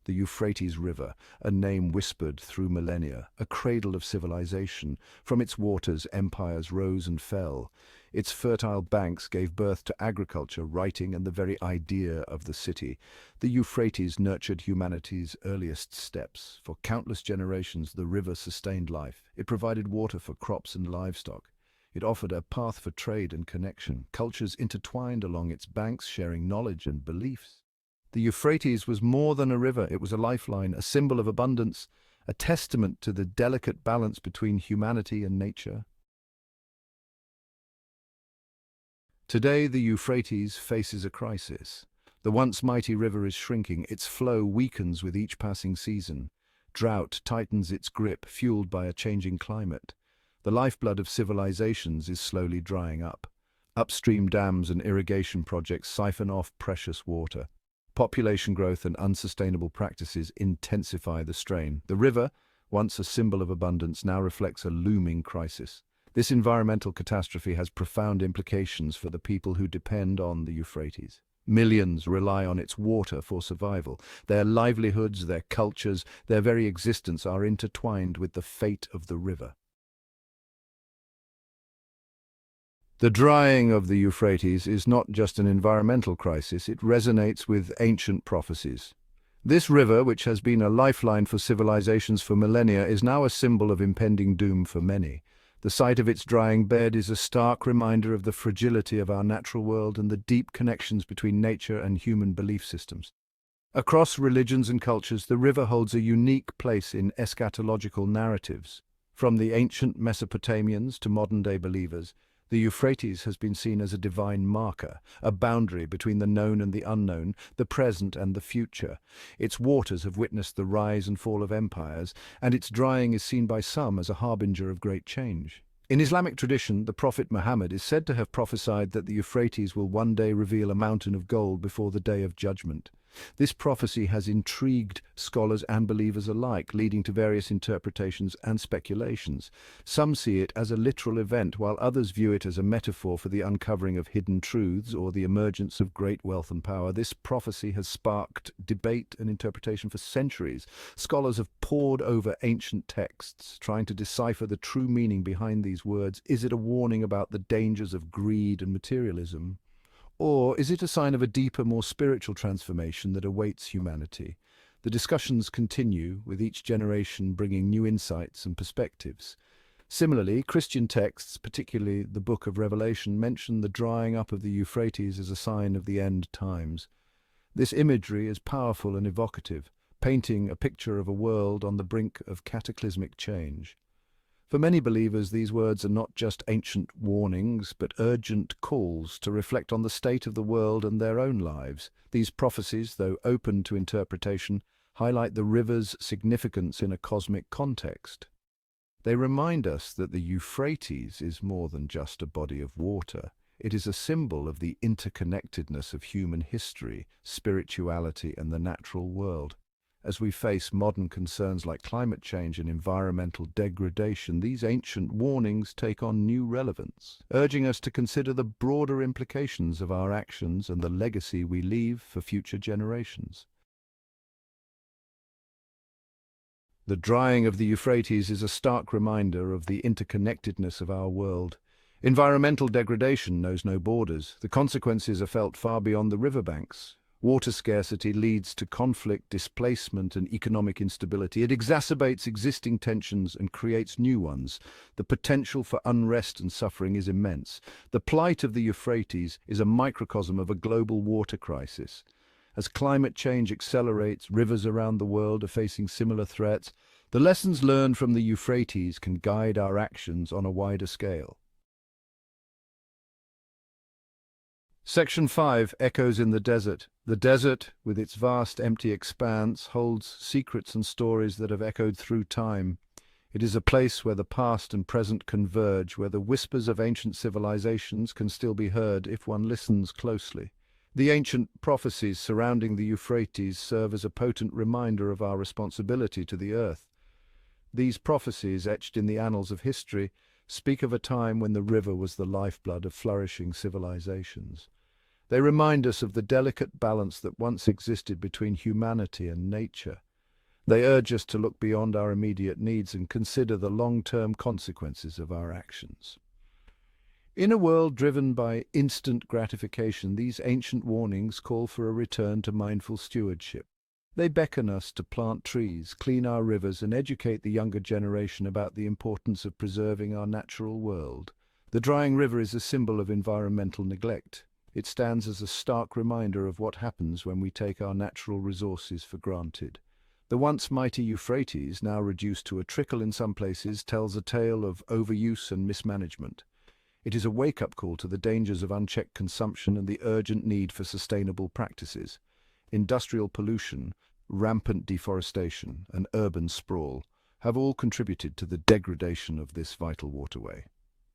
The Euphrates River, a name whispered through millennia, a cradle of civilization. From its waters, empires rose and fell. Its fertile banks gave birth to agriculture, writing, and the very idea of the city. The Euphrates nurtured humanity's earliest steps. For countless generations, the river sustained life. It provided water for crops and livestock. It offered a path for trade and connection. Cultures intertwined along its banks, sharing knowledge and beliefs. The Euphrates was more than a river. It was a lifeline, a symbol of abundance, a testament to the delicate balance between humanity and nature. Today, the Euphrates faces a crisis. The once mighty river is shrinking. Its flow weakens with each passing season. Drought tightens its grip, fueled by a changing climate. The lifeblood of civilizations is slowly drying up. Upstream dams and irrigation projects siphon off precious water. Population growth and unsustainable practices intensify the strain. The river, once a symbol of abundance, now reflects a looming crisis. This environmental catastrophe has profound implications for the people who depend on the Euphrates. Millions rely on its water for survival. Their livelihoods, their cultures, their very existence are intertwined with the fate of the river. The drying of the Euphrates is not just an environmental crisis, it resonates with ancient prophecies. This river, which has been a lifeline for civilizations for millennia, is now a symbol of impending doom for many. The sight of its drying bed is a stark reminder of the fragility of our natural world and the deep connections between nature and human belief systems. Across religions and cultures, the river holds a unique place in eschatological narratives. From the ancient Mesopotamians to modern-day believers, the Euphrates has been seen as a divine marker, a boundary between the known and the unknown, the present and the future. Its waters have witnessed the rise and fall of empires, and its drying is seen by some as a harbinger of great change. In Islamic tradition, the Prophet Muhammad is said to have prophesied that the Euphrates will one day reveal a mountain of gold before the day of judgment. This prophecy has intrigued scholars and believers alike, leading to various interpretations and speculations. Some see it as a literal event, while others view it as a metaphor for the uncovering of hidden truths or the emergence of great wealth and power. This prophecy has sparked debate and interpretation for centuries. Scholars have pored over ancient texts, trying to decipher the true meaning behind these words. Is it a warning about the dangers of greed and materialism? Or is it a sign of a deeper, more spiritual transformation that awaits humanity? The discussions continue, with each generation bringing new insights and perspectives. Similarly, Christian texts, particularly the Book of Revelation, mention the drying up of the Euphrates as a sign of the end times. This imagery is powerful and evocative, painting a picture of a world on the brink of cataclysmic change. For many believers, these words are not just ancient warnings, but urgent calls to reflect on the state of the world and their own lives. These prophecies, though open to interpretation, highlight the river's significance in a cosmic context. They remind us that the Euphrates is more than just a body of water. It is a symbol of the interconnectedness of human history, spirituality, and the natural world. As we face modern concerns like climate change and environmental degradation, these ancient warnings take on new relevance, urging us to consider the broader implications of our actions and the legacy we leave for future generations. The drying of the Euphrates is a stark reminder of the interconnectedness of our world. Environmental degradation knows no borders. The consequences are felt far beyond the riverbanks. Water scarcity leads to conflict, displacement, and economic instability. It exacerbates existing tensions and creates new ones. The potential for unrest and suffering is immense. The plight of the Euphrates is a microcosm of a global water crisis. As climate change accelerates, rivers around the world are facing similar threats. The lessons learned from the Euphrates can guide our actions on a wider scale. Section 5, Echoes in the Desert. The desert, with its vast empty expanse, holds secrets and stories that have echoed through time. It is a place where the past and present converge, where the whispers of ancient civilizations can still be heard if one listens closely. The ancient prophecies surrounding the Euphrates serve as a potent reminder of our responsibility to the earth. These prophecies, etched in the annals of history, speak of a time when the river was the lifeblood of flourishing civilizations. They remind us of the delicate balance that once existed between humanity and nature. They urge us to look beyond our immediate needs and consider the long-term consequences of our actions. In a world driven by instant gratification, these ancient warnings call for a return to mindful stewardship. They beckon us to plant trees, clean our rivers, and educate the younger generation about the importance of preserving our natural world. The drying river is a symbol of environmental neglect. It stands as a stark reminder of what happens when we take our natural resources for granted. The once mighty Euphrates, now reduced to a trickle in some places, tells a tale of overuse and mismanagement. It is a wake-up call to the dangers of unchecked consumption and the urgent need for sustainable practices. Industrial pollution, rampant deforestation, and urban sprawl have all contributed to the degradation of this vital waterway.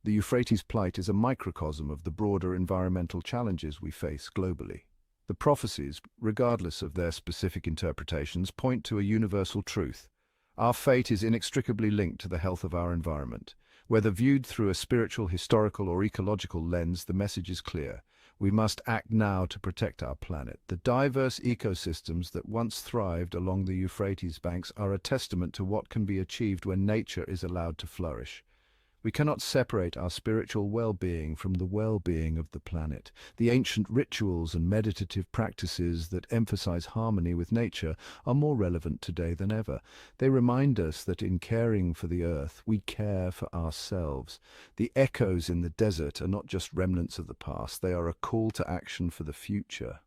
The Euphrates plight is a microcosm of the broader environmental challenges we face globally. The prophecies, regardless of their specific interpretations, point to a universal truth. Our fate is inextricably linked to the health of our environment. Whether viewed through a spiritual, historical, or ecological lens, the message is clear. We must act now to protect our planet. The diverse ecosystems that once thrived along the Euphrates banks are a testament to what can be achieved when nature is allowed to flourish. We cannot separate our spiritual well-being from the well-being of the planet. The ancient rituals and meditative practices that emphasize harmony with nature are more relevant today than ever. They remind us that in caring for the earth, we care for ourselves. The echoes in the desert are not just remnants of the past, they are a call to action for the future.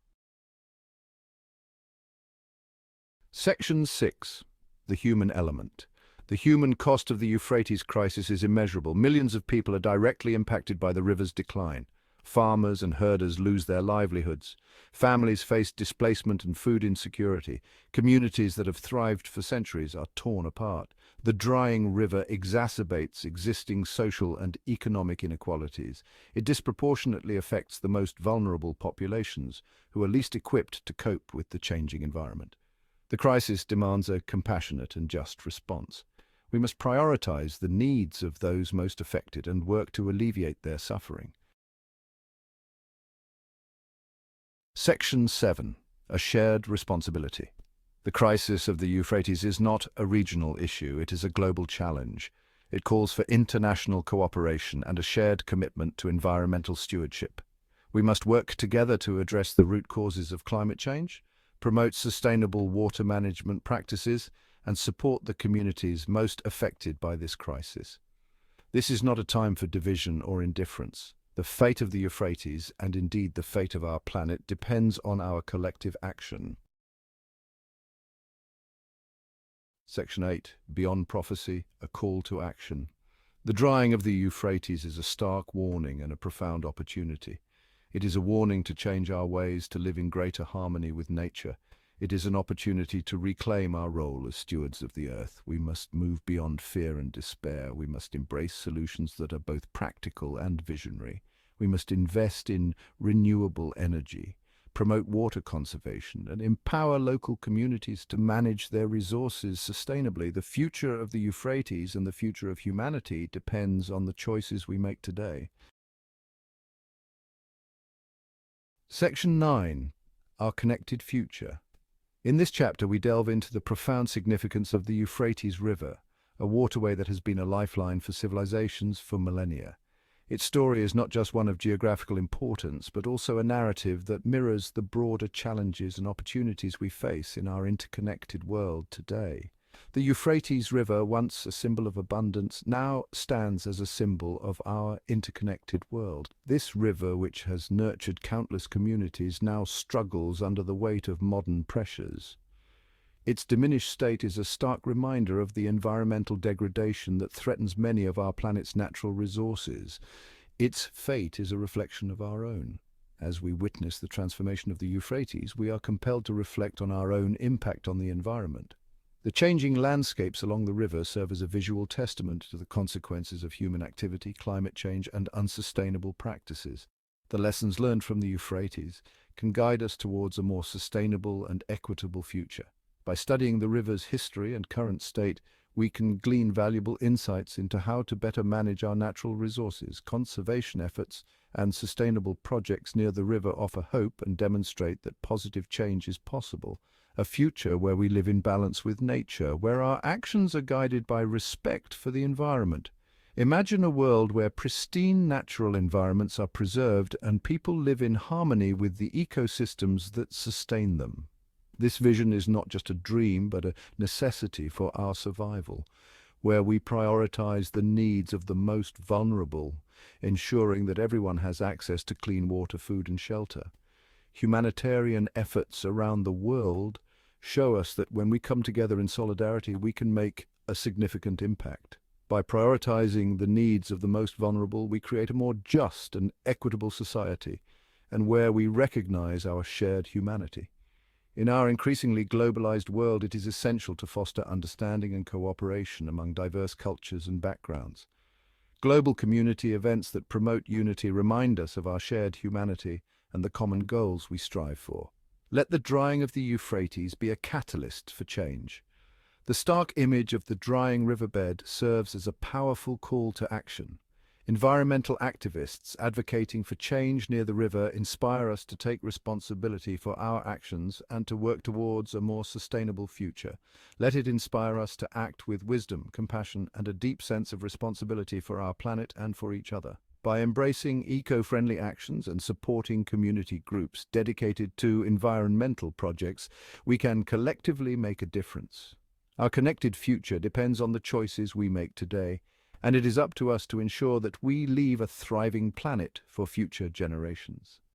Section 6. The human element. The human cost of the Euphrates crisis is immeasurable. Millions of people are directly impacted by the river's decline. Farmers and herders lose their livelihoods. Families face displacement and food insecurity. Communities that have thrived for centuries are torn apart. The drying river exacerbates existing social and economic inequalities. It disproportionately affects the most vulnerable populations, who are least equipped to cope with the changing environment. The crisis demands a compassionate and just response. We must prioritize the needs of those most affected and work to alleviate their suffering. Section 7. A shared responsibility. The crisis of the Euphrates is not a regional issue, it is a global challenge. It calls for international cooperation and a shared commitment to environmental stewardship. We must work together to address the root causes of climate change, promote sustainable water management practices, and support the communities most affected by this crisis. This is not a time for division or indifference. The fate of the Euphrates, and indeed the fate of our planet, depends on our collective action. Section 8. Beyond prophecy, a call to action. The drying of the Euphrates is a stark warning and a profound opportunity. It is a warning to change our ways, to live in greater harmony with nature. It is an opportunity to reclaim our role as stewards of the earth. We must move beyond fear and despair. We must embrace solutions that are both practical and visionary. We must invest in renewable energy, promote water conservation, and empower local communities to manage their resources sustainably. The future of the Euphrates and the future of humanity depends on the choices we make today. Section 9. Our connected future. In this chapter, we delve into the profound significance of the Euphrates River, a waterway that has been a lifeline for civilizations for millennia. Its story is not just one of geographical importance, but also a narrative that mirrors the broader challenges and opportunities we face in our interconnected world today. The Euphrates River, once a symbol of abundance, now stands as a symbol of our interconnected world. This river, which has nurtured countless communities, now struggles under the weight of modern pressures. Its diminished state is a stark reminder of the environmental degradation that threatens many of our planet's natural resources. Its fate is a reflection of our own. As we witness the transformation of the Euphrates, we are compelled to reflect on our own impact on the environment. The changing landscapes along the river serve as a visual testament to the consequences of human activity, climate change, and unsustainable practices. The lessons learned from the Euphrates can guide us towards a more sustainable and equitable future. By studying the river's history and current state, we can glean valuable insights into how to better manage our natural resources. Conservation efforts and sustainable projects near the river offer hope and demonstrate that positive change is possible. A future where we live in balance with nature, where our actions are guided by respect for the environment. Imagine a world where pristine natural environments are preserved and people live in harmony with the ecosystems that sustain them. This vision is not just a dream, but a necessity for our survival, where we prioritize the needs of the most vulnerable, ensuring that everyone has access to clean water, food, and shelter. Humanitarian efforts around the world show us that when we come together in solidarity, we can make a significant impact. By prioritizing the needs of the most vulnerable, we create a more just and equitable society, and where we recognize our shared humanity. In our increasingly globalized world, it is essential to foster understanding and cooperation among diverse cultures and backgrounds. Global community events that promote unity remind us of our shared humanity and the common goals we strive for. Let the drying of the Euphrates be a catalyst for change. The stark image of the drying riverbed serves as a powerful call to action. Environmental activists advocating for change near the river inspire us to take responsibility for our actions and to work towards a more sustainable future. Let it inspire us to act with wisdom, compassion, and a deep sense of responsibility for our planet and for each other. By embracing eco-friendly actions and supporting community groups dedicated to environmental projects, we can collectively make a difference. Our connected future depends on the choices we make today, and it is up to us to ensure that we leave a thriving planet for future generations.